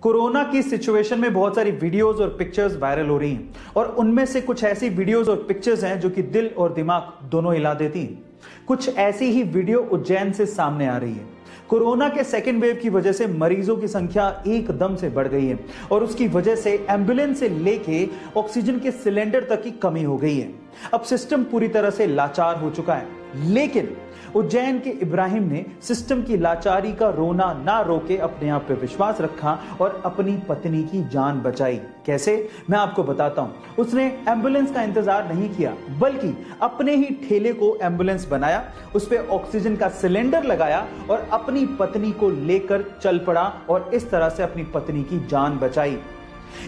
Corona की situation में बहुत सारी वीडियोस और पिक्चर्स वायरल हो रही हैं और उनमें से कुछ ऐसी वीडियोस और पिक्चर्स हैं जो कि दिल और दिमाग दोनों हिला देती हैं। कुछ ऐसी ही वीडियो उज्जैन से सामने आ रही है। कोरोना के सेकेंड वेव की वजह से मरीजों की संख्या एकदम से बढ़ गई है और उसकी वजह से एम्बुलेंस से लेके ऑक्सीजन के सिलेंडर तक की कमी हो गई है। अब सिस्टम पूरी तरह से लाचार हो चुका है, लेकिन उज्जैन के इब्राहिम ने सिस्टम की लाचारी का रोना ना रोके अपने आप पे विश्वास रखा और अपनी पत्नी की जान बचाई। कैसे, मैं आपको बताता हूं। उसने एम्बुलेंस का इंतजार नहीं किया, बल्कि अपने ही ठेले को एम्बुलेंस बनाया, उस पे ऑक्सीजन का सिलेंडर लगाया और अपनी पत्नी को लेकर चल पड़ा और इस तरह से अपनी पत्नी की जान बचाई।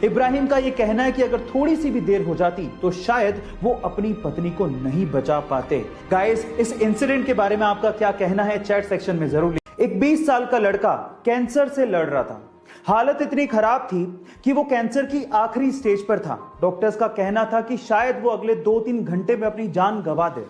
इब्राहिम का यह कहना है कि अगर थोड़ी सी भी देर हो जाती तो शायद वो अपनी पत्नी को नहीं बचा पाते। गाइस, इस इंसिडेंट के बारे में आपका क्या कहना है चैट सेक्शन में जरूर लिखिए। एक 20 साल का लड़का कैंसर से लड़ रहा था। हालत इतनी खराब थी कि वो कैंसर की आखिरी स्टेज पर था। डॉक्टर्स का कहना था कि शायद वो अगले 2-3 घंटे में अपनी जान गंवा दे।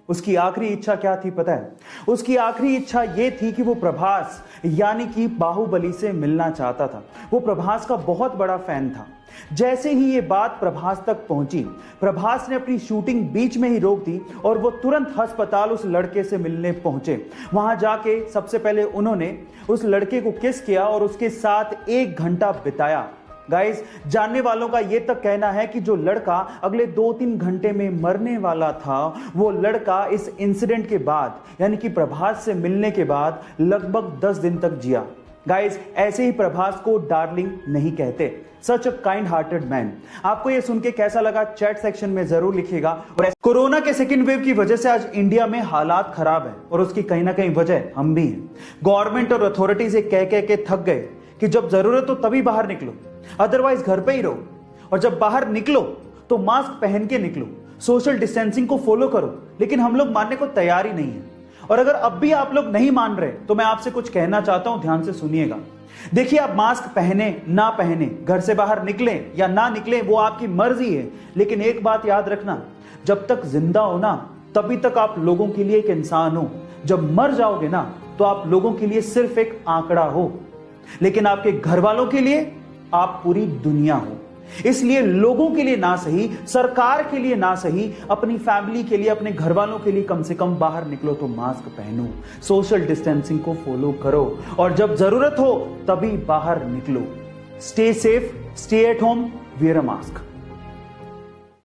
उसकी आखिरी इच्छा क्या थी पता है? उसकी आखिरी इच्छा यह थी कि वो प्रभास यानी कि बाहुबली से मिलना चाहता था। वो प्रभास का बहुत बड़ा फैन था। जैसे ही ये बात प्रभास तक पहुंची, प्रभास ने अपनी शूटिंग बीच में ही रोक दी और वो तुरंत अस्पताल उस लड़के से मिलने पहुंचे। वहां जाके सबसे पहले उन्होंने उस लड़के को किस किया और उसके साथ 1 घंटा बिताया। गाइस, जानने वालों का यह तक कहना है कि जो लड़का अगले 2-3 घंटे में मरने वाला था, वो लड़का इस इंसिडेंट के बाद यानी कि प्रभास से मिलने के बाद लगभग 10 दिन तक जिया। गाइस, ऐसे ही प्रभास को डार्लिंग नहीं कहते। सच अ काइंड हार्टेड मैन। आपको यह सुन के कैसा लगा चैट सेक्शन में जरूर लिखिएगा। और कोरोना के सेकेंड वेव की वजह से आज इंडिया में हालात खराब है और उसकी कहीं ना कहीं वजह हम भी हैं। गवर्नमेंट और अथॉरिटी से कह के थक गए कि जब जरूरत हो तभी बाहर निकलो, अदरवाइज घर पे ही रहो, और जब बाहर निकलो तो मास्क पहन के निकलो, सोशल डिस्टेंसिंग को फॉलो करो। लेकिन हम लोग मानने को तैयार ही नहीं है। और अगर अब भी आप लोग नहीं मान रहे तो मैं आपसे कुछ कहना चाहता हूं, ध्यान से सुनिएगा। देखिए, आप मास्क पहने ना पहने, घर से बाहर निकलें या ना निकलें, वो आपकी मर्जी है। लेकिन एक बात याद रखना, जब तक जिंदा हो ना तभी तक आप लोगों के लिए एक इंसान हो। जब मर जाओगे ना तो आप लोगों के लिए सिर्फ एक आंकड़ा हो, लेकिन आपके घर वालों के लिए आप पूरी दुनिया हो। इसलिए लोगों के लिए ना सही, सरकार के लिए ना सही, अपनी फैमिली के लिए, अपने घर वालों के लिए कम से कम बाहर निकलो तो मास्क पहनो, सोशल डिस्टेंसिंग को फॉलो करो और जब जरूरत हो तभी बाहर निकलो। Stay safe, stay at home, wear a mask.